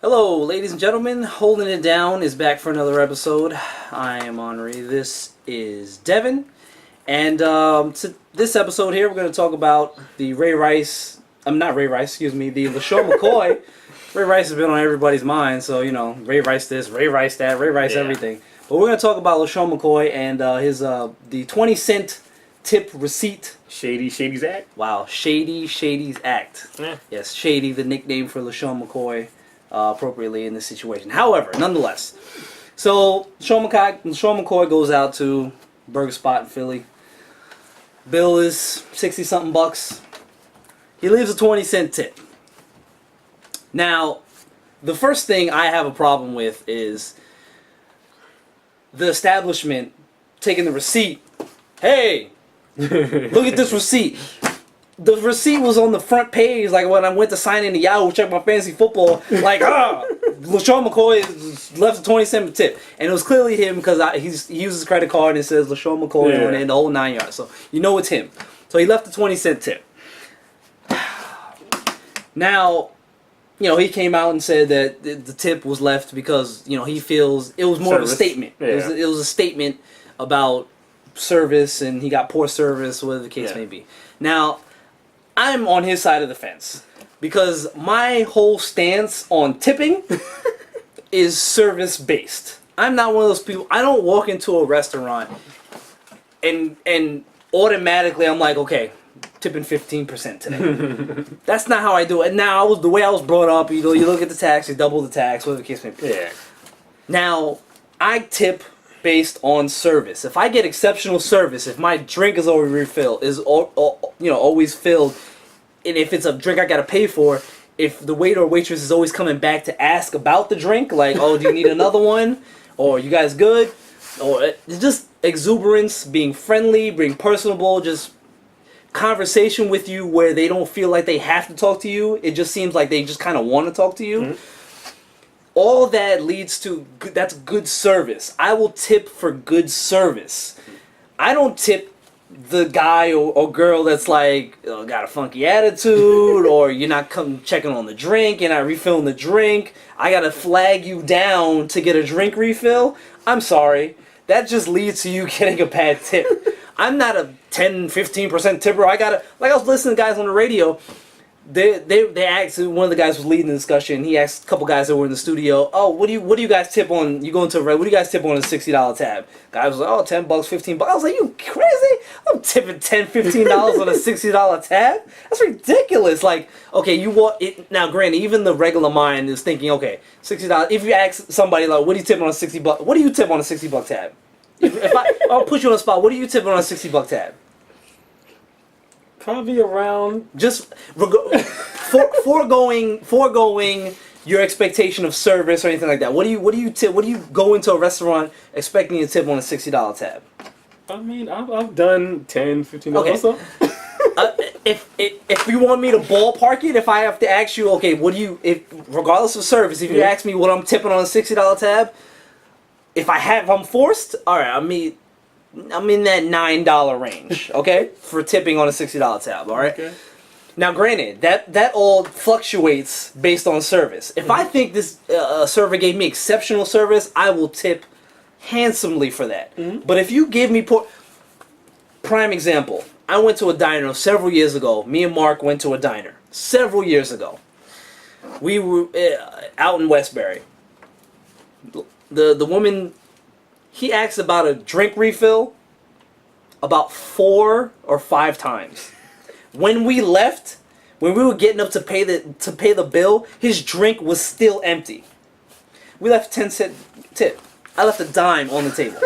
Hello, ladies and gentlemen. Holding It Down is back for another episode. I am Henri. This is Devin. And this episode here, we're going to talk about the the LeSean McCoy. Ray Rice has been on everybody's mind, so, you know, Ray Rice this, Ray Rice that, Ray Rice everything. But we're going to talk about LeSean McCoy and his the 20-cent tip receipt. Shady's Act? Wow, Shady's Act. Yeah. Yes, Shady, the nickname for LeSean McCoy. Appropriately in this situation. However, nonetheless, so LeSean McCoy goes out to Burger Spot in Philly. Bill is 60-something bucks. He leaves a 20-cent tip. Now, the first thing I have a problem with is the establishment taking the receipt. Hey, look at this receipt. The receipt was on the front page, like when I went to sign in to Yahoo, check my fantasy football, like, LeSean McCoy left a 20-cent tip. And it was clearly him because he uses his credit card and it says LeSean McCoy on it, the whole 9 yards. So you know it's him. So he left a 20-cent tip. Now, you know, he came out and said that the tip was left because, you know, he feels it was more of a statement. Yeah. It was a statement about service and he got poor service, whatever the case may be. Now, I'm on his side of the fence because my whole stance on tipping is service based. I'm not one of those people. I don't walk into a restaurant and automatically I'm like, okay, tipping 15% today. That's not how I do it. Now, the way I was brought up, you know, you look at the tax, you double the tax, whatever the case may be. Yeah. Now, I tip based on service. If I get exceptional service, if my drink is already refilled, always filled, and if it's a drink I gotta pay for, if the waiter or waitress is always coming back to ask about the drink, like, oh, do you need another one, or you guys good, or just exuberance, being friendly, being personable, just conversation with you where they don't feel like they have to talk to you. It just seems like they just kind of want to talk to you. Mm-hmm. All that leads to that's good service. I will tip for good service. I don't tip the guy or girl that's like got a funky attitude, or you're not checking on the drink, you're not refilling the drink. I gotta flag you down to get a drink refill. I'm sorry. That just leads to you getting a bad tip. I'm not a 10-15% tipper. I was listening to guys on the radio. They asked, one of the guys was leading the discussion. He asked a couple guys that were in the studio, "Oh, what do you guys tip on? You go into what do you guys tip on a $60 tab?" Guy was like, "Oh, $10, $15." I was like, "You crazy? I'm tipping $10, $15 on a $60 tab? That's ridiculous." Like, okay, you want it now? Granted, even the regular mind is thinking, okay, $60. If you ask somebody like, "What do you tip on a $60? What do you tip on a $60 tab?" If I'll put you on the spot, what do you tip on a $60 tab? Probably around just foregoing your expectation of service or anything like that. What do you tip? What do you go into a restaurant expecting to tip on a $60 tab? I mean, I've done $10, $15 also. If you want me to ballpark it, if I have to ask you, okay, regardless of service, if you ask me what I'm tipping on a $60 tab, I'm forced, all right, I'm in that $9 range, okay, for tipping on a $60 tab, all right? Okay. Now, granted, that all fluctuates based on service. If I think this server gave me exceptional service, I will tip handsomely for that. Mm-hmm. But if you give me prime example, I went to a diner several years ago. Me and Mark went to a diner several years ago. We were out in Westbury. The woman, he asked about a drink refill about 4 or 5 times. When we left, when we were getting up to pay the bill, his drink was still empty. We left 10-cent tip. I left a dime on the table.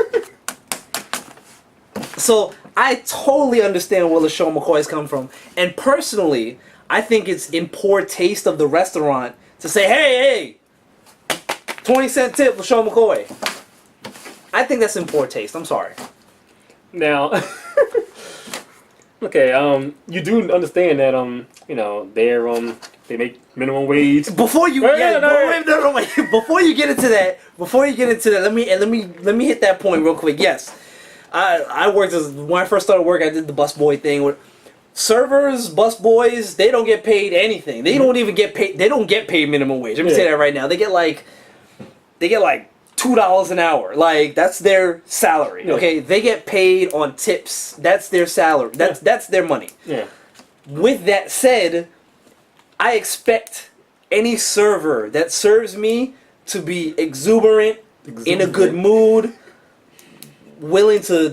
So I totally understand where LeSean McCoy is coming from. And personally, I think it's in poor taste of the restaurant to say, hey, 20-cent tip, LeSean McCoy. I think that's in poor taste. I'm sorry. Now, okay, you do understand that they make minimum wage. Before you get into that, let me hit that point real quick. Yes, I worked when I first started work. I did the busboy thing. servers, busboys, they don't get paid anything. They don't even get paid. They don't get paid minimum wage. Let me say that right now. They get like $2 an hour. Like that's their salary. Yeah. Okay, they get paid on tips. That's their salary. That's their money. Yeah. With that said, I expect any server that serves me to be exuberant, in a good mood, willing to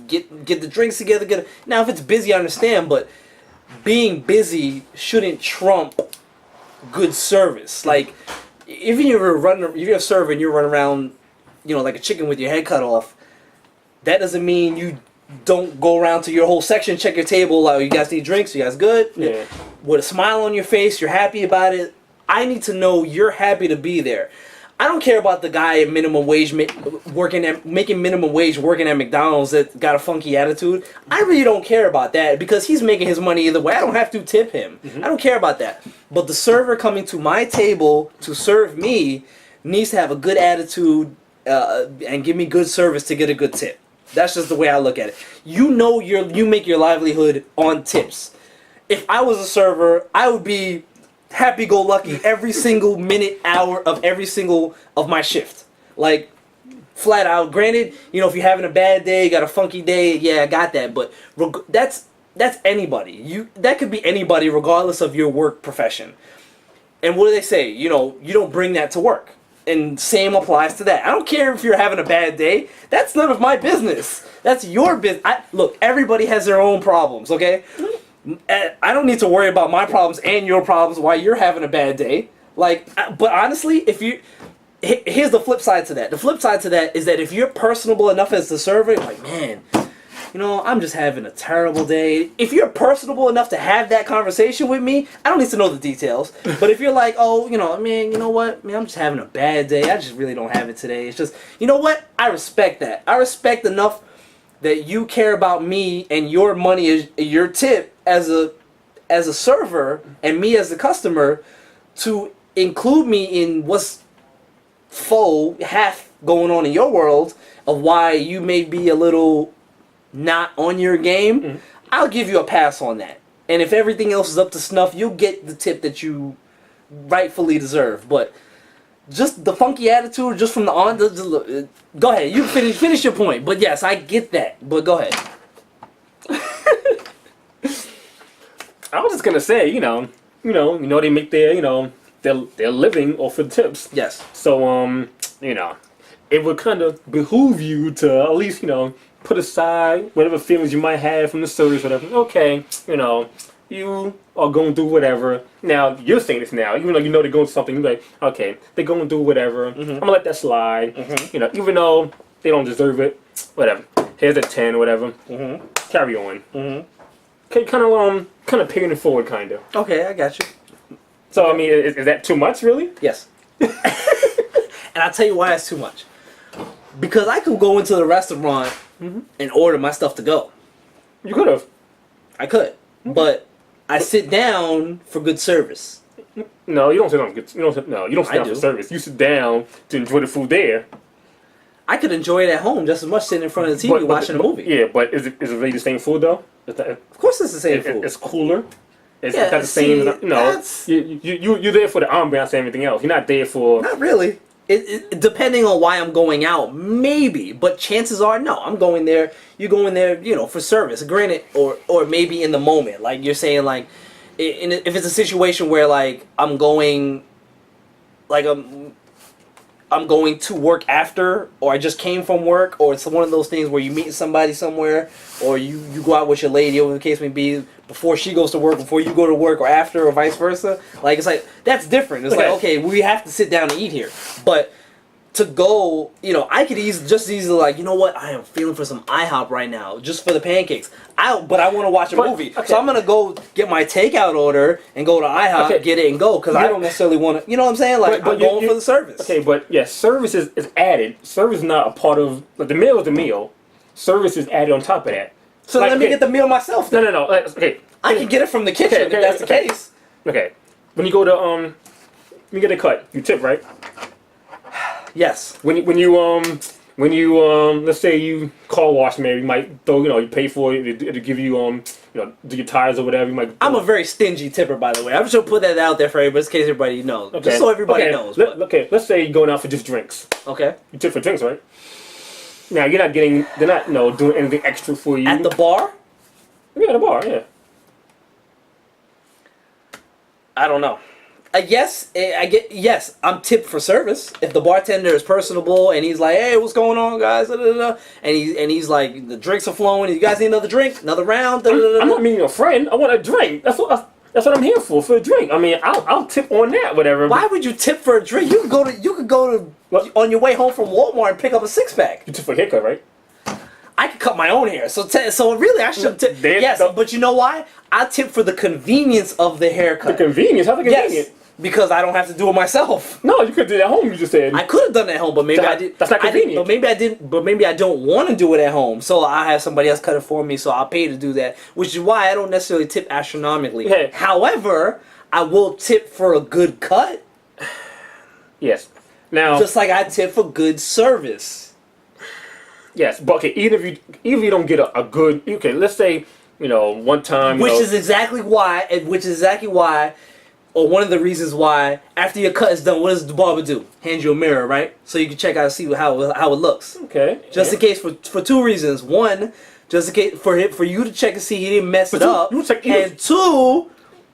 get the drinks together. Now, if it's busy, I understand, but being busy shouldn't trump good service. Like, if you're a server and you run around, like a chicken with your head cut off, that doesn't mean you don't go around to your whole section, check your table, like, you guys need drinks, you guys good? Yeah. With a smile on your face, you're happy about it. I need to know you're happy to be there. I don't care about the guy at minimum wage making minimum wage working at McDonald's that got a funky attitude. I really don't care about that because he's making his money either way. I don't have to tip him. I don't care about that. But the server coming to my table to serve me needs to have a good attitude and give me good service to get a good tip. That's just the way I look at it. You make your livelihood on tips. If I was a server, I would be happy-go-lucky every single minute, hour of every single of my shift. Like, flat out. Granted, if you're having a bad day, you got a funky day, yeah, I got that. But that's anybody. That could be anybody regardless of your work profession. And what do they say? You don't bring that to work. And same applies to that. I don't care if you're having a bad day. That's none of my business. That's your business. Look, everybody has their own problems, okay? I don't need to worry about my problems and your problems while you're having a bad day. Like, but honestly, here's the flip side to that. The flip side to that is that if you're personable enough as the server, like, man, I'm just having a terrible day. If you're personable enough to have that conversation with me, I don't need to know the details. But if you're like, oh, man, you know what? Man, I'm just having a bad day. I just really don't have it today. It's just, you know what? I respect that. I respect enough that you care about me and your money is your tip as a server and me as a customer to include me in what's half going on in your world of why you may be a little not on your game. I'll give you a pass on that. And if everything else is up to snuff, you'll get the tip that you rightfully deserve. But just the funky attitude, just from the on, go ahead. You finish your point. But yes, I get that. But go ahead. I was just gonna say, they make their living off of tips. Yes. So it would kind of behoove you to at least put aside whatever feelings you might have from the service, whatever. Okay, you are going through whatever. Now, you're saying this now, even though they're going through something, you're like, okay, they're going through whatever. I'm going to let that slide. Even though they don't deserve it, whatever. Here's a 10, whatever. Carry on. Okay, kind of paying it forward, kind of. Okay, I got you. So, I mean, is that too much, really? Yes. And I'll tell you why it's too much. Because I could go into the restaurant and order my stuff to go. You could have. I could. But I sit down for good service. No, you don't sit down. You don't sit down for service. You sit down to enjoy the food there. I could enjoy it at home just as much sitting in front of the TV watching a movie. Yeah, but is it really the same food though? Of course, it's the same food. It's cooler. It's not the same. You're there for the ambiance and everything else. You're not there for. Not really. It depending on why I'm going out, maybe, but chances are no. I'm going there. You're going there, for service. Granted, or maybe in the moment, like you're saying, like if it's a situation where like I'm going to work after, or I just came from work, or it's one of those things where you meet somebody somewhere, or you go out with your lady, or the case may be, before she goes to work, before you go to work, or after, or vice versa. Like, it's like, that's different. It's like, okay, we have to sit down and eat here. But to go, I could just easily like, you know what, I am feeling for some IHOP right now, just for the pancakes. But I want to watch a movie. Okay. So I'm going to go get my takeout order and go to IHOP, get it and go, because I don't necessarily want to, you know what I'm saying? Like, I'm going for the service. Okay, but yeah, service is added. Service is not a part of, like, the meal is the meal. Service is added on top of that. So let me get the meal myself then. No. Okay. I can get it from the kitchen if that's the case. Okay. When you go to, you get a cut, you tip, right? Yes. When you let's say you car wash, maybe you might throw, you pay for it. It'll give you do your tires or whatever. You might. I'm a very stingy tipper, by the way. I'm just gonna put that out there for everybody, in case everybody knows. Okay. Just so everybody knows. Let's say you're going out for just drinks. Okay. You tip for drinks, right? Now they're not doing anything extra for you at the bar. Yeah, at the bar, yeah. I don't know. Yes, I'm tipped for service. If the bartender is personable and he's like, "Hey, what's going on, guys?" Da, da, da, and he's like, "The drinks are flowing. You guys need another drink, another round." Da, da, da, da. I'm not meeting a friend. I want a drink. That's what I'm here for a drink. I mean, I'll tip on that, whatever. Why would you tip for a drink? You could go to on your way home from Walmart and pick up a 6-pack. You tip for a haircut, right? I could cut my own hair, so really I should tip. Yes, but you know why? I tip for the convenience of the haircut. The convenience? How's it convenient? Yes, because I don't have to do it myself. No, you could do it at home. You just said I could have done it at home, but maybe I did. That's not convenient. But maybe I didn't. But maybe I don't want to do it at home, so I have somebody else cut it for me. So I'll pay to do that, which is why I don't necessarily tip astronomically. Hey. However, I will tip for a good cut. Yes. Now, just like I tip for good service. Yes, but okay, even if you don't get a good, okay, let's say, one time, which is exactly why, or one of the reasons why, after your cut is done, what does the barber do? Hand you a mirror, right? So you can check out and see how it looks. Okay. Just in case, for two reasons. One, just in case for you to check and see he didn't mess it up, and two,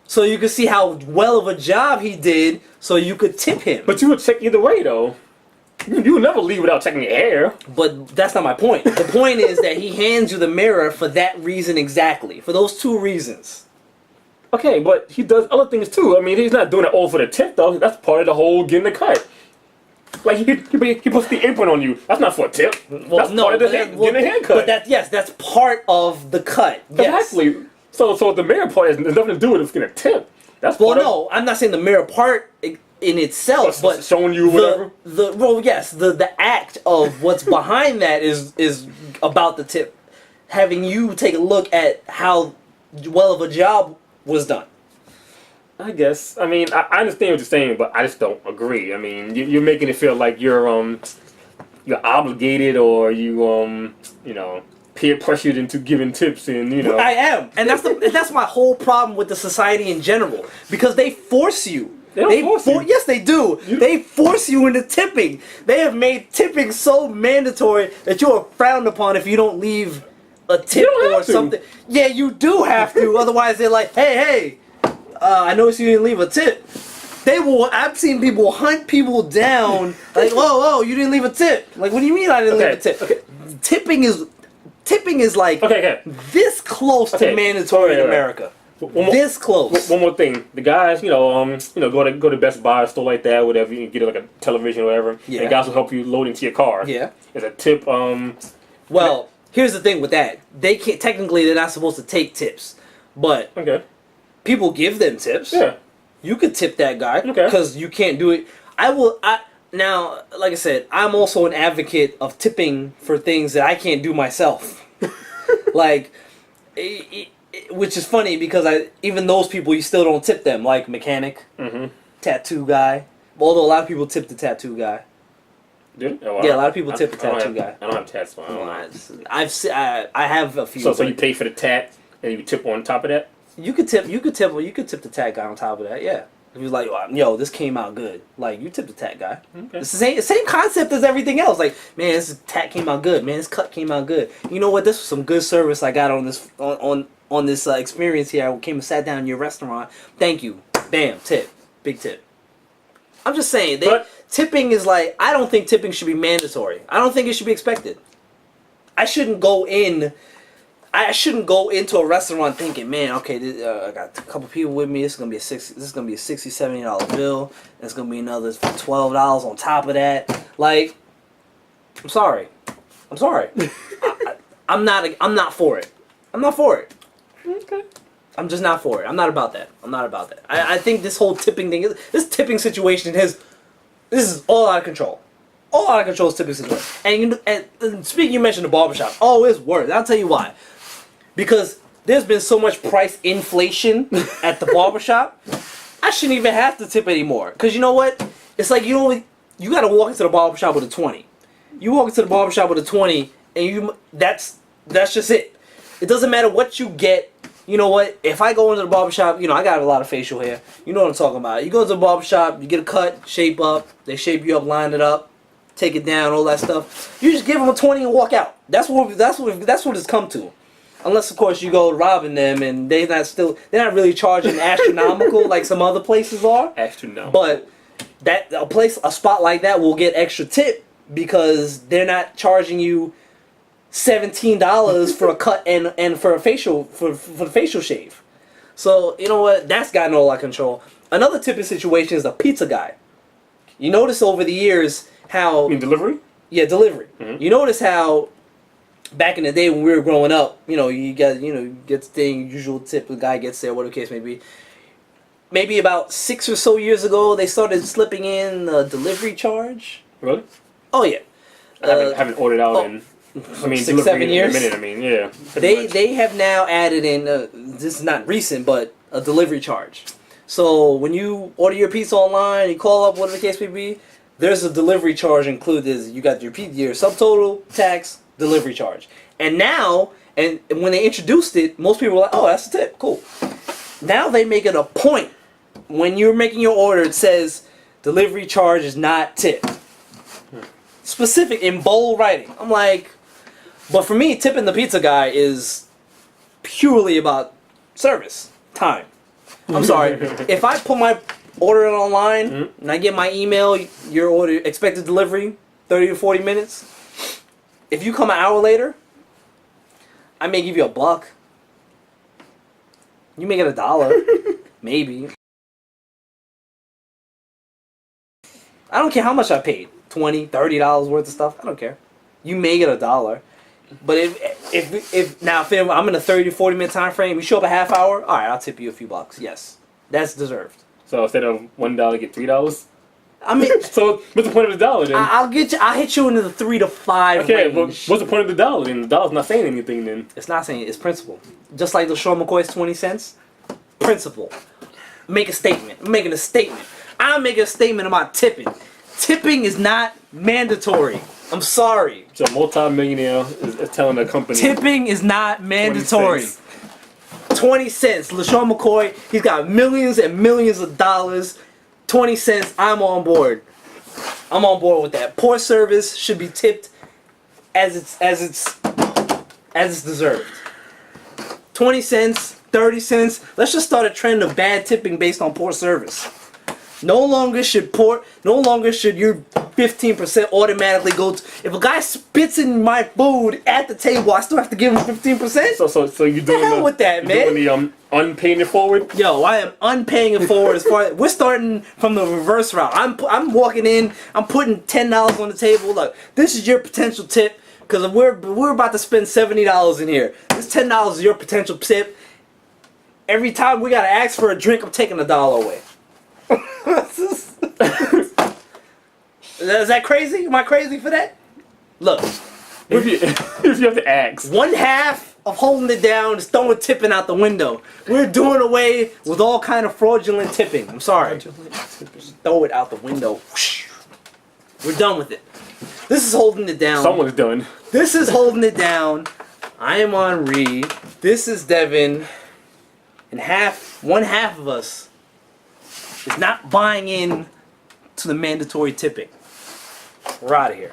so you can see how well of a job he did, so you could tip him. But you would check either way, though. You would never leave without checking your hair. But that's not my point. The point is that he hands you the mirror for that reason exactly. For those two reasons. Okay, but he does other things too. I mean, he's not doing it all for the tip, though. That's part of the whole getting the cut. Like, he puts the apron on you. That's not for a tip. Well, that's no, part of getting a haircut. But that's part of the cut. Exactly. Yes. So the mirror part has nothing to do with if getting a tip. That's I'm not saying the mirror part in itself, but showing you whatever. The act of what's behind that is about the tip, having you take a look at how well of a job was done. I guess. I mean, I understand what you're saying, but I just don't agree. I mean, you're making it feel like you're obligated, or you peer pressured into giving tips, and I am, and that's my whole problem with the society in general, because they force you. They force you. Yes, they do. They force you into tipping. They have made tipping so mandatory that you are frowned upon if you don't leave a tip or something. Yeah, you do have to. Otherwise, they're like, hey, I noticed you didn't leave a tip. I've seen people hunt people down. Like, whoa, you didn't leave a tip. Like, what do you mean I didn't leave a tip? Okay. Tipping is like this close to mandatory in America. This close. One more thing. The guys, go to Best Buy or store like that, whatever. You can get like a television or whatever. Yeah. And guys will help you load into your car. Yeah. It's a tip. Well, here's the thing with that. They can't. Technically, they're not supposed to take tips, but people give them tips. Yeah. You could tip that guy because you can't do it. Now, like I said, I'm also an advocate of tipping for things that I can't do myself. Like, which is funny because even those people, you still don't tip them. Like mechanic, tattoo guy. Although a lot of people tip the tattoo guy. Dude? Oh, yeah, a lot of people tip the tattoo guy. I don't have tats, so I don't know. I have a few. So you pay for the tat and you tip on top of that? You could tip the tat guy on top of that. Yeah. He was like, yo, this came out good. Like, you tip the tat guy. Okay. It's the same concept as everything else. Like, man, this tat came out good. Man, this cut came out good. You know what? This was some good service I got on this experience here. I came and sat down in your restaurant. Thank you. Bam, tip. Big tip. I'm just saying, tipping is like, I don't think tipping should be mandatory. I don't think it should be expected. I shouldn't go into a restaurant thinking, man, okay, I got a couple people with me. This is gonna be a $60, $70 bill. And it's gonna be another $12 on top of that. Like, I'm sorry. I'm not for it. I'm not for it. Okay. I'm just not for it. I'm not about that. I think this whole tipping thing, this tipping situation this is all out of control. All out of control is tipping situation. And speaking, you mentioned the barbershop. Oh, it's worse. I'll tell you why. Because there's been so much price inflation at the barbershop, I shouldn't even have to tip anymore. Because you know what? It's like you got to walk into the barbershop with a 20. You walk into the barbershop with a 20, and that's just it. It doesn't matter what you get. You know what? If I go into the barbershop, I got a lot of facial hair. You know what I'm talking about. You go to the barbershop, you get a cut, shape up, they shape you up, line it up, take it down, all that stuff. You just give them a 20 and walk out. That's what it's come to. Unless of course you go robbing them and they're not really charging astronomical like some other places are. Astronomical. But a spot like that will get extra tip because they're not charging you $17 for a cut and for a facial for the facial shave. So you know what? That's gotten all out of control. Another tipping situation is the pizza guy. You notice over the years how you mean delivery? Yeah, delivery. Mm-hmm. You notice how back in the day when we were growing up, you get the thing, usual tip, the guy gets there, whatever the case may be. Maybe about 6 or so years ago, they started slipping in a delivery charge. Really? Oh yeah. I haven't ordered out in. 6, 7 years. In a minute, yeah. They have now added in. This is not recent, but a delivery charge. So when you order your pizza online, you call up, whatever the case may be, there's a delivery charge included. You got your subtotal, tax, delivery charge. And now, and when they introduced it, most people were like, "Oh, that's a tip, cool." Now they make it a point when you're making your order. It says delivery charge is not tip. Specific in bold writing. I'm like. But for me, tipping the pizza guy is purely about service, time. I'm sorry. If I put my order in online and I get my email, your order, expected delivery, 30 to 40 minutes. If you come an hour later, I may give you $1. You may get $1, maybe. I don't care how much I paid. $20, $30 worth of stuff. I don't care. You may get $1. But if I'm in a 30 to 40 minute time frame, we show up a half hour, all right, I'll tip you a few bucks. Yes, that's deserved. So instead of $1, get $3. I mean, so what's the point of the dollar then? I'll hit you into the 3 to 5 okay, range. but what's the point of the dollar then? The dollar's not saying anything then. It's not saying it's principle. Just like LeSean McCoy's 20 cents, principle. Make a statement. I'm making a statement. I'm making a statement about tipping. Tipping is not mandatory. I'm sorry. So a multi-millionaire is telling a company. Tipping is not mandatory. 20 cents. LeSean McCoy, he's got millions and millions of dollars. 20 cents, I'm on board. I'm on board with that. Poor service should be tipped as it's deserved. 20 cents, 30 cents. Let's just start a trend of bad tipping based on poor service. No longer should your 15% automatically go to... If a guy spits in my food at the table, I still have to give him 15%? So you're doing the hell with that, man. Doing the unpaying it forward? Yo, I am unpaying it forward as far as... We're starting from the reverse route. I'm walking in, I'm putting $10 on the table. Look, this is your potential tip, because we're about to spend $70 in here. This $10 is your potential tip. Every time we gotta ask for a drink, I'm taking $1 away. Is that crazy? Am I crazy for that? Look, if you have to ask, one half of holding it down is throwing tipping out the window. We're doing away with all kind of fraudulent tipping. I'm sorry. Just throw it out the window. We're done with it. This is holding it down. Someone's done. This is holding it down. I am Henri. This is Devin. And one half of us is not buying in to the mandatory tipping. We're out of here.